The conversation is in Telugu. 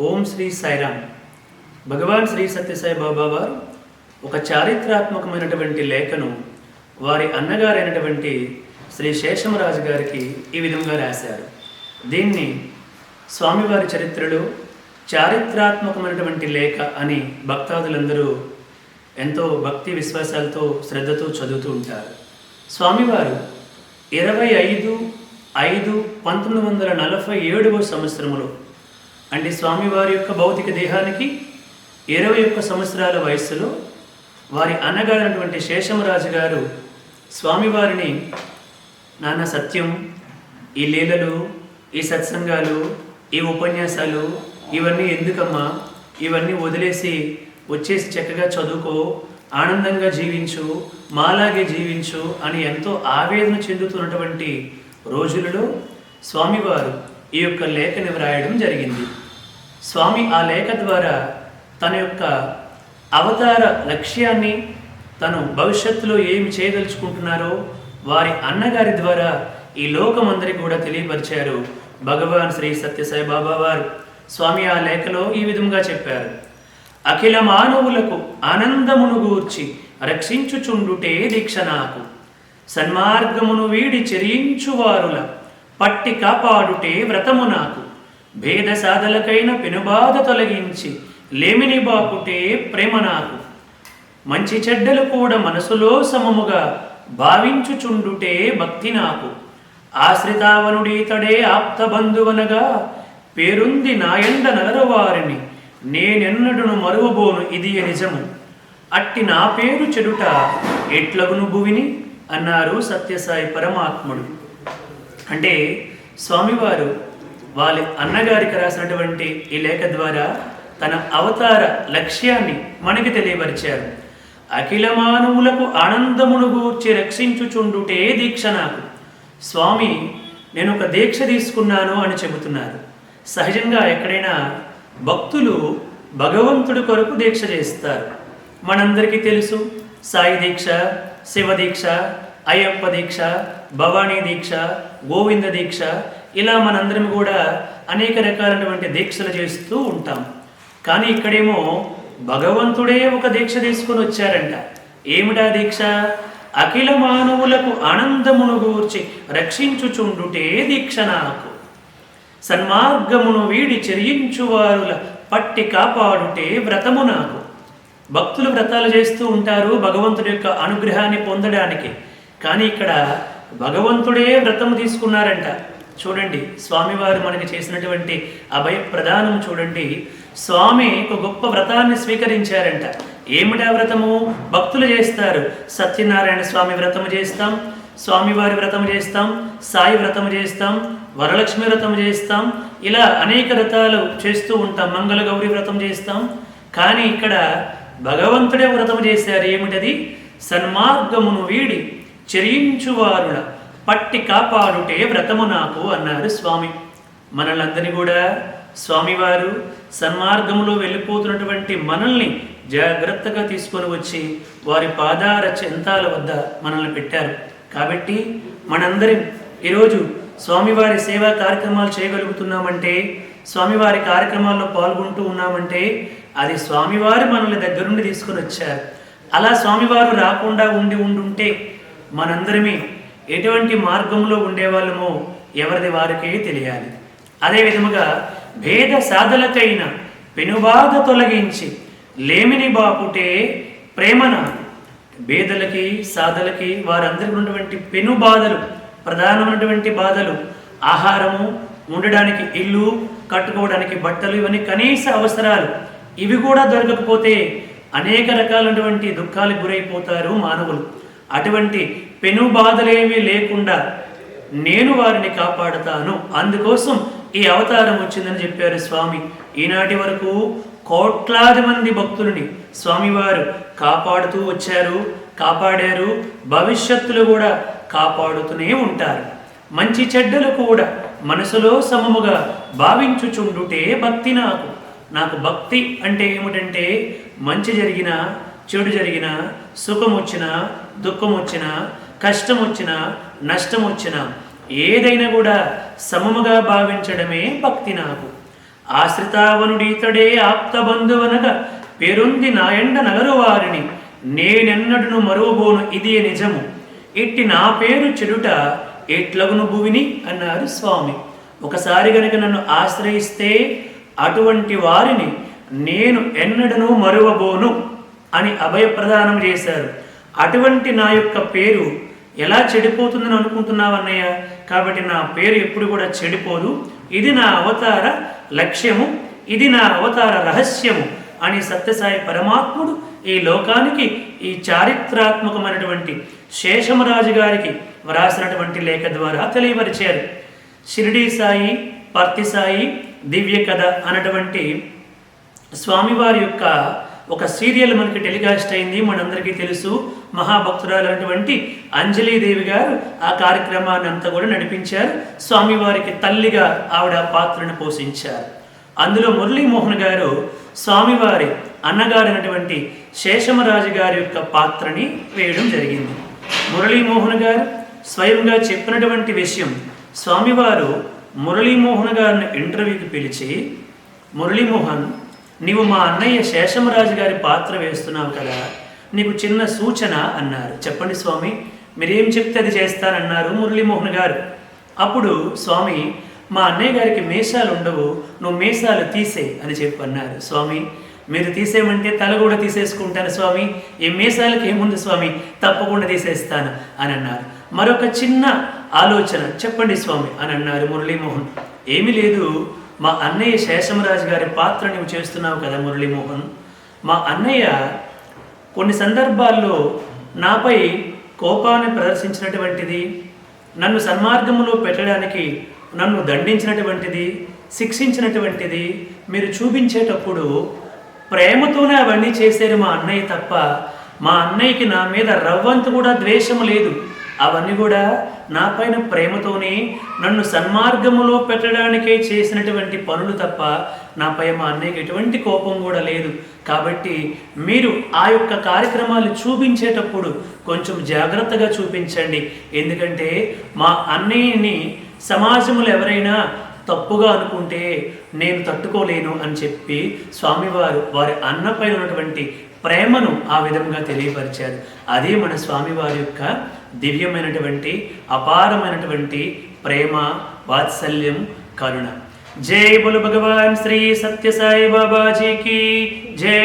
ఓం శ్రీ సాయిరామ్. భగవాన్ శ్రీ సత్యసాయి బాబా వారు ఒక చారిత్రాత్మకమైనటువంటి లేఖను వారి అన్నగారైనటువంటి శ్రీ శేషమరాజు గారికి ఈ విధంగా రాశారు. దీన్ని స్వామివారి చరిత్రలో చారిత్రాత్మకమైనటువంటి లేఖ అని భక్తాదులందరూ ఎంతో భక్తి విశ్వాసాలతో శ్రద్ధతో చదువుతూ ఉంటారు. స్వామివారు 25/5/1947 సంవత్సరములో, అంటే స్వామివారి యొక్క భౌతిక దేహానికి 21 సంవత్సరాల వయస్సులో వారి అన్నగారైనటువంటి శేషమరాజు గారు స్వామివారిని, నాన్న సత్యం, ఈ లీలలు, ఈ సత్సంగాలు, ఈ ఉపన్యాసాలు ఇవన్నీ ఎందుకమ్మా, ఇవన్నీ వదిలేసి వచ్చేసి చక్కగా చదువుకో, ఆనందంగా జీవించు, మాలాగే జీవించు అని ఎంతో ఆవేదన చెందుతున్నటువంటి రోజులలో స్వామివారు ఈ యొక్క లేఖని వ్రాయడం జరిగింది. స్వామి ఆ లేఖ ద్వారా తన యొక్క అవతార లక్ష్యాన్ని, తను భవిష్యత్తులో ఏమి చేయదలుచుకుంటున్నారో వారి అన్నగారి ద్వారా ఈ లోకమందరికి కూడా తెలియపరిచారు భగవాన్ శ్రీ సత్యసాయి బాబా వారు. స్వామి ఆ లేఖలో ఈ విధంగా చెప్పారు: అఖిల మానవులకు ఆనందమును గూర్చి రక్షించుచుండుటే దీక్ష నాకు, సన్మార్గమును వీడి చెరించువారుల పట్టి కాపాడుటే వ్రతము నాకు, భేద సాధలకైన పెనుబాధ తొలగించి లేమిని బాపుటే ప్రేమ నాకు, మంచి చెడ్డలు కూడా మనసులో సమముగా భావించుచుండుటే భక్తి నాకు, ఆశ్రితావనుడీతడే ఆప్త బంధువనగా పేరుంది నాయండ నలరవారిని నేనెన్నడును మరువబోను ఇది నిజము, అట్టి నా పేరు చెడుట ఎట్లగును భువిని అన్నారు సత్యసాయి పరమాత్ముడు. అంటే స్వామివారు వాళ్ళ అన్నగారికి రాసినటువంటి ఈ లేఖ ద్వారా తన అవతార లక్ష్యాన్ని మనకి తెలియపరిచారు. అఖిల మానవులకు ఆనందమును గూర్చి రక్షించుచుండుటే దీక్ష నాకు. స్వామి, నేను ఒక దీక్ష తీసుకున్నాను అని చెబుతున్నారు. సహజంగా ఎక్కడైనా భక్తులు భగవంతుడి కొరకు దీక్ష చేస్తారు. మనందరికీ తెలుసు, సాయి దీక్ష, శివ దీక్ష, అయ్యప్ప దీక్ష, భవానీ దీక్ష, గోవింద దీక్ష, ఇలా మనందరం కూడా అనేక రకాలైనటువంటి దీక్షలు చేస్తూ ఉంటాం. కానీ ఇక్కడేమో భగవంతుడే ఒక దీక్ష తీసుకొని వచ్చారంట. ఏమిటా దీక్ష? అఖిల మానవులకు ఆనందమును గూర్చి రక్షించుచుండుటే దీక్ష నాకు, సన్మార్గమును వీడి చెరించువారుల పట్టి కాపాడుటే వ్రతము నాకు. భక్తులు వ్రతాలు చేస్తూ ఉంటారు భగవంతుడి యొక్క అనుగ్రహాన్ని పొందడానికి. కానీ ఇక్కడ భగవంతుడే వ్రతము తీసుకున్నారంట. చూడండి, స్వామివారు మనకి చేసినటువంటి అభయ ప్రదానం చూడండి. స్వామి ఒక గొప్ప వ్రతాన్ని స్వీకరించారంట. ఏమిటా వ్రతము? భక్తులు చేస్తారు. సత్యనారాయణ స్వామి వ్రతము చేస్తాం, స్వామివారి వ్రతము చేస్తాం, సాయి వ్రతము చేస్తాం, వరలక్ష్మి వ్రతం చేస్తాం, ఇలా అనేక వ్రతాలు చేస్తూ ఉంటాం, మంగళ గౌరీ వ్రతం చేస్తాం. కానీ ఇక్కడ భగవంతుడే వ్రతం చేశారు. ఏమిటది? సన్మార్గమును వీడి చెరించువారుల పట్టి కాపాడుటే వ్రతము నాకు అన్నారు స్వామి. మనల్ని కూడా స్వామివారు సన్మార్గంలో వెళ్ళిపోతున్నటువంటి మనల్ని జాగ్రత్తగా తీసుకొని వచ్చి వారి పాదార చెంతాల వద్ద మనల్ని పెట్టారు. కాబట్టి మనందరం ఈరోజు స్వామివారి సేవా కార్యక్రమాలు చేయగలుగుతున్నామంటే, స్వామివారి కార్యక్రమాల్లో పాల్గొంటూ ఉన్నామంటే అది స్వామివారు మనల్ని దగ్గరుండి తీసుకొని వచ్చారు. అలా స్వామివారు రాకుండా ఉండుంటే మనందరమే ఎటువంటి మార్గంలో ఉండేవాళ్ళమో ఎవరిది వారికే తెలియాలి. అదే విధముగా భేద సాధలకైన పెనుబాధ తొలగించి లేమిని బాపుటే ప్రేమన. భేదలకి సాధలకి వారందరికీ ఉన్నటువంటి పెను బాధలు, ప్రధానమైనటువంటి బాధలు, ఆహారము, ఉండడానికి ఇల్లు, కట్టుకోవడానికి బట్టలు, ఇవన్నీ కనీస అవసరాలు. ఇవి కూడా దొరకకపోతే అనేక రకాలైనటువంటి దుఃఖాలకు గురైపోతారు మానవులు. అటువంటి పెను బాధలేమీ లేకుండా నేను వారిని కాపాడుతాను, అందుకోసం ఈ అవతారం వచ్చిందని చెప్పారు స్వామి. ఈనాటి వరకు కోట్లాది మంది భక్తులని స్వామివారు కాపాడుతూ వచ్చారు, కాపాడారు, భవిష్యత్తులో కూడా కాపాడుతూనే ఉంటారు. మంచి చెడ్డలు కూడా మనసులో సమముగా భావించుచుండుటే భక్తి నాకు. నాకు భక్తి అంటే ఏమిటంటే, మంచి జరిగినా, చెడు జరిగినా, సుఖం వచ్చినా, దుఃఖం వచ్చినా, కష్టం వచ్చినా, నష్టం వచ్చినా ఏదైనా కూడా సమముగా భావించడమే భక్తి నాకు. ఆశ్రితావనుడీతడే ఆప్త బంధువనగా పేరొంది నాయండ నగరు వారిని నేనెన్నడును మరువబోను ఇదే నిజము. ఇట్టి నా పేరు చెడుట ఎట్లగును భువిని అన్నారు స్వామి. ఒకసారి గనక నన్ను ఆశ్రయిస్తే అటువంటి వారిని నేను ఎన్నడను మరువబోను అని అభయప్రదానం చేశారు. అటువంటి నా యొక్క పేరు ఎలా చెడిపోతుందని అనుకుంటున్నావు అన్నయ్య? కాబట్టి నా పేరు ఎప్పుడు కూడా చెడిపోదు. ఇది నా అవతార లక్ష్యము, ఇది నా అవతార రహస్యము అని సత్యసాయి పరమాత్ముడు ఈ లోకానికి ఈ చారిత్రాత్మకమైనటువంటి శేషమరాజు గారికి వ్రాసినటువంటి లేఖ ద్వారా తెలియపరిచారు. షిరిడీ సాయి, పర్తి సాయి దివ్య కథ అన్నటువంటి స్వామివారి యొక్క ఒక సీరియల్ మనకి టెలికాస్ట్ అయింది, మనందరికీ తెలుసు. మహాభక్తురాలైనటువంటి అంజలీదేవి గారు ఆ కార్యక్రమాన్ని అంతా కూడా నడిపించారు. స్వామివారికి తల్లిగా ఆవిడ పాత్రను పోషించారు. అందులో మురళీమోహన్ గారు స్వామివారి అన్నగారైనటువంటి శేషమరాజు గారి యొక్క పాత్రని వేయడం జరిగింది. మురళీమోహన్ గారు స్వయంగా చెప్పినటువంటి విషయం, స్వామివారు మురళీమోహన్ గారిని ఇంటర్వ్యూకి పిలిచి, మురళీమోహన్, నీవు మా అన్నయ్య శేషమరాజు గారి పాత్ర వేస్తున్నావు కదా, నీకు చిన్న సూచన అన్నారు. చెప్పండి స్వామి, మీరేం చెప్తే అది చేస్తానన్నారు మురళీమోహన్ గారు. అప్పుడు స్వామి, మా అన్నయ్య గారికి మీసాలు ఉండవు, నువ్వు మీసాలు తీసే అని చెప్పి అన్నారు. స్వామి, మీరు తీసేయమంటే తల కూడా తీసేసుకుంటాను స్వామి, ఈ మీసాలకి ఏముంది స్వామి, తప్పకుండా తీసేస్తాను అని అన్నారు. మరొక చిన్న ఆలోచన చెప్పండి స్వామి అని అన్నారు మురళీమోహన్. ఏమీ లేదు, మా అన్నయ్య శేషమరాజు గారి పాత్ర నువ్వు చేస్తున్నావు కదా మురళీమోహన్, మా అన్నయ్య కొన్ని సందర్భాల్లో నాపై కోపాన్ని ప్రదర్శించినటువంటిది, నన్ను సన్మార్గంలో పెట్టడానికి నన్ను దండించినటువంటిది, శిక్షించినటువంటిది మీరు చూపించేటప్పుడు ప్రేమతోనే అవన్నీ చేశారు మా అన్నయ్య తప్ప మా అన్నయ్యకి నా మీద రవ్వంత కూడా ద్వేషం లేదు. అవన్నీ కూడా నా పైన ప్రేమతోనే నన్ను సన్మార్గములో పెట్టడానికే చేసినటువంటి పనులు తప్ప నాపై మా అన్నయ్యకి ఎటువంటి కోపం కూడా లేదు. కాబట్టి మీరు ఆ యొక్క కార్యక్రమాలు చూపించేటప్పుడు కొంచెం జాగ్రత్తగా చూపించండి. ఎందుకంటే మా అన్నయ్యని సమాజంలో ఎవరైనా తప్పుగా అనుకుంటే నేను తట్టుకోలేను అని చెప్పి స్వామివారు వారి అన్నపై ఉన్నటువంటి ప్రేమను ఆ విధంగా తెలియపరిచారు. అదే మన స్వామివారి యొక్క దివ్యమైనటువంటి అపారమైనటువంటి ప్రేమ, వాత్సల్యం, కరుణ. జై బోలో భగవాన్ శ్రీ సత్యసాయి బాబాజీకి జై.